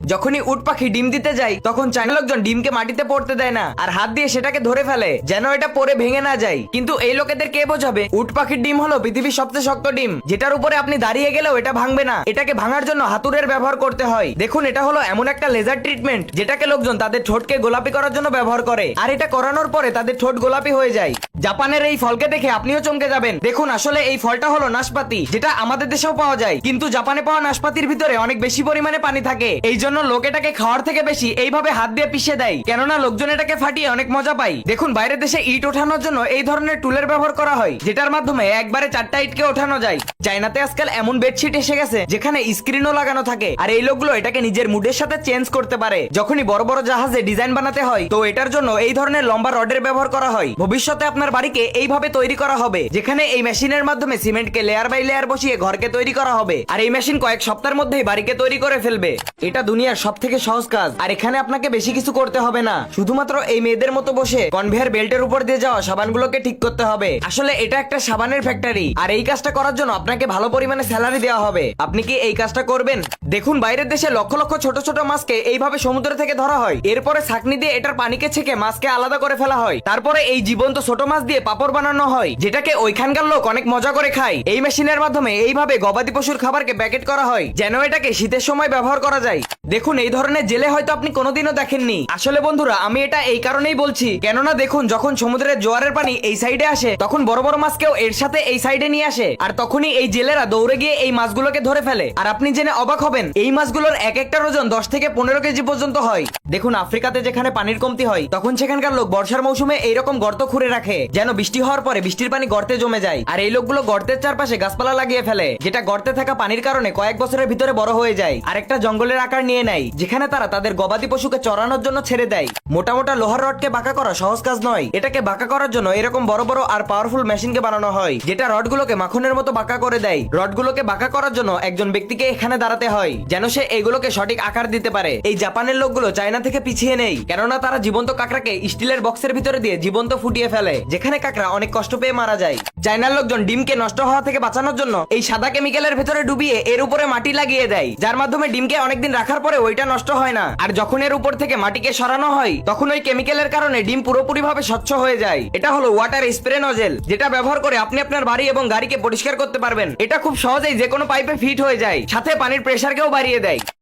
যখনই উট পাখি ডিম দিতে যায় তখন চাইনা লোকজন ডিমকে মাটিতে পড়তে দেয় না আর হাত দিয়ে সেটাকে ধরে ফেলে যেন এটা পরে ভেঙে না যায়। কিন্তু এই লোকেদের কে বোঝাবে উট পাখির ডিম হলো পৃথিবীর সবচেয়ে শক্ত ডিম, যেটার উপরে আপনি দাঁড়িয়ে গেলেও এটা ভাঙবে না। এটাকে ভাঙার জন্য হাতুড়ের ব্যবহার করতে হয়। দেখুন, এটা হলো এমন একটা লেজার ট্রিটমেন্ট যেটাকে লোকজন তাদের ঠোঁটকে গোলাপি করার জন্য ব্যবহার করে, আর এটা করানোর পরে তাদের ঠোঁট গোলাপি হয়ে যায়। জাপানের এই ফলকে দেখে আপনিও চমকে যাবেন। দেখুন, আসলে এই ফলটা হলো নাশপাতি, যেটা আমাদের দেশেও পাওয়া যায়, কিন্তু জাপানে পাওয়া নাশপাতির ভিতরে অনেক বেশি পরিমাণে পানি থাকে। এই জন্য লোক এটাকে খাওয়ার থেকে বেশি এইভাবে হাত দিয়ে পিষে দেয়, কেননা লোকজন এটাকে ফাটিয়ে অনেক মজা পায়। দেখুন, বাইরের দেশে ইট ওঠানোর জন্য এই ধরনের টুলের ব্যবহার করা হয়, যেটার মাধ্যমে একবারে 4টা ইটকে ওঠানো যায়। চায়নাতে আজকাল এমন বেডশিট এসে গেছে যেখানে স্ক্রিনও লাগানো থাকে, আর এই লোকগুলো এটাকে নিজের মুডের সাথে চেঞ্জ করতে পারে। যখনই বড় বড় জাহাজে ডিজাইন বানাতে হয় তো এটার জন্য এই ধরনের লম্বা রডের ব্যবহার করা হয়। ভবিষ্যতে আপনার বাড়িকে এইভাবে তৈরি করা হবে, যেখানে এই মেশিনের মাধ্যমে সিমেন্টকে লেয়ার বাই লেয়ার বসিয়ে ঘরকে তৈরি করা হবে, আর এই মেশিন কয়েক সপ্তাহের মধ্যেই বাড়িকে তৈরি করে ফেলবে। এটা দুনিয়ার সব থেকে সহজ কাজ, আর এখানে আপনাকে বেশি কিছু করতে হবে না, শুধুমাত্র এই মেয়েদের মতো বসে কনভেয়ার বেল্টের উপর দিয়ে যাওয়া সাবানগুলোকে ঠিক করতে হবে। আসলে এটা একটা সাবানের ফ্যাক্টরি, আর এই কাজটা করার জন্য আপনাকে ভালো পরিমাণে স্যালারি দেওয়া হবে। আপনি কি এই কাজটা করবেন? দেখুন, বাইরের দেশে লক্ষ লক্ষ ছোট ছোট মাছকে এইভাবে সমুদ্র থেকে ধরা হয়, এরপরে ছাকনি দিয়ে এটার পানিকে ছেঁকে মাছকে আলাদা করে ফেলা হয়, তারপরে এই জীবন্ত ছোট মাছ দিয়ে পাপড় বানানো হয়, যেটাকে ওইখানকার লোক অনেক মজা করে খায়। এই মেশিনের মাধ্যমে এইভাবে গবাদি পশুর খাবারকে প্যাকেট করা হয় যেন এটাকে শীতের সময় ব্যবহার করা যায়। দেখুন, এই ধরনের জেলে হয়তো আপনি কোনোদিনও দেখেননি। আসলে বন্ধুরা, আমি এটা এই কারণেই বলছি, কেননা দেখুন, যখন সমুদ্রের জোয়ারের পানি এই সাইডে আসে তখন বড় বড় মাছকেও এর সাথে এই সাইডে নিয়ে আসে, আর তখনই এই জেলেরা দৌড়ে গিয়ে এই মাছগুলোকে ধরে ফেলে। আর আপনি জেনে অবাক হবেন, এই মাছগুলোর এক একটার ওজন 10 থেকে 15 কেজি পর্যন্ত হয়। দেখুন, আফ্রিকাতে যেখানে পানির কমতি হয় তখন সেখানকার লোক বর্ষার মৌসুমে এইরকম গর্ত খুঁড়ে রাখে যেন বৃষ্টি হওয়ার পরে বৃষ্টির পানি গর্তে জমে যায়, আর এই লোকগুলো গর্তের চারপাশে গাছপালা লাগিয়ে ফেলে, যেটা গর্তে থাকা পানির কারণে কয়েক বছরের ভিতরে বড় হয়ে যায় আর একটা জঙ্গলের আকার নিয়ে নেয়, যেখানে তারা তাদের গবাদি পশুকে চড়ানোর জন্য ছেড়ে দেয়। মোটা মোটা লোহার রডকে বাঁকা করা সহজ কাজ নয়। এটাকে বাঁকা করার জন্য এরকম বড় বড় আর পাওয়ারফুল মেশিনকে বানানো হয়, যেটা রডগুলোকে মাখনের মতো বাঁকা করে দেয়। রডগুলোকে বাঁকা করার জন্য একজন ব্যক্তিকে এখানে দাঁড়াতে হয় যেন সে এগুলোকে সঠিক আকার দিতে পারে। এই জাপানের লোকগুলো চায়না থেকে পিছিয়ে নেই, কেননা তারা জীবন্ত কাঁকড়াকে স্টিলের বক্সের ভিতরে দিয়ে জীবন্ত ফুটিয়ে ফেলে, যেখানে কাঁকড়া অনেক কষ্ট পেয়ে মারা যায়। চায়নার লোকজন ডিমকে নষ্ট হওয়া থেকে বাঁচানোর জন্য এই সাদা কেমিক্যালের ভিতরে ডুবিয়ে এর উপরে মাটি লাগিয়ে দেয়, যার মাধ্যমে ডিমকে অনেকদিন রাখার পরে ওইটা নষ্ট হয় না। আর যখন এর উপর থেকে মাটিকে সরানো হয় তখন ওই কেমিক্যালের কারণে ডিম পুরোপুরি ভাবে স্বচ্ছ হয়ে যায়। এটা হলো ওয়াটার স্প্রে নজেল, যেটা ব্যবহার করে আপনি আপনার বাড়ি এবং গাড়িকে পরিষ্কার করতে পারবেন। এটা খুব সহজেই যে কোনো পাইপে ফিট হয়ে যায়, সাথে পানির প্রেসারকেও বাড়িয়ে দেয়।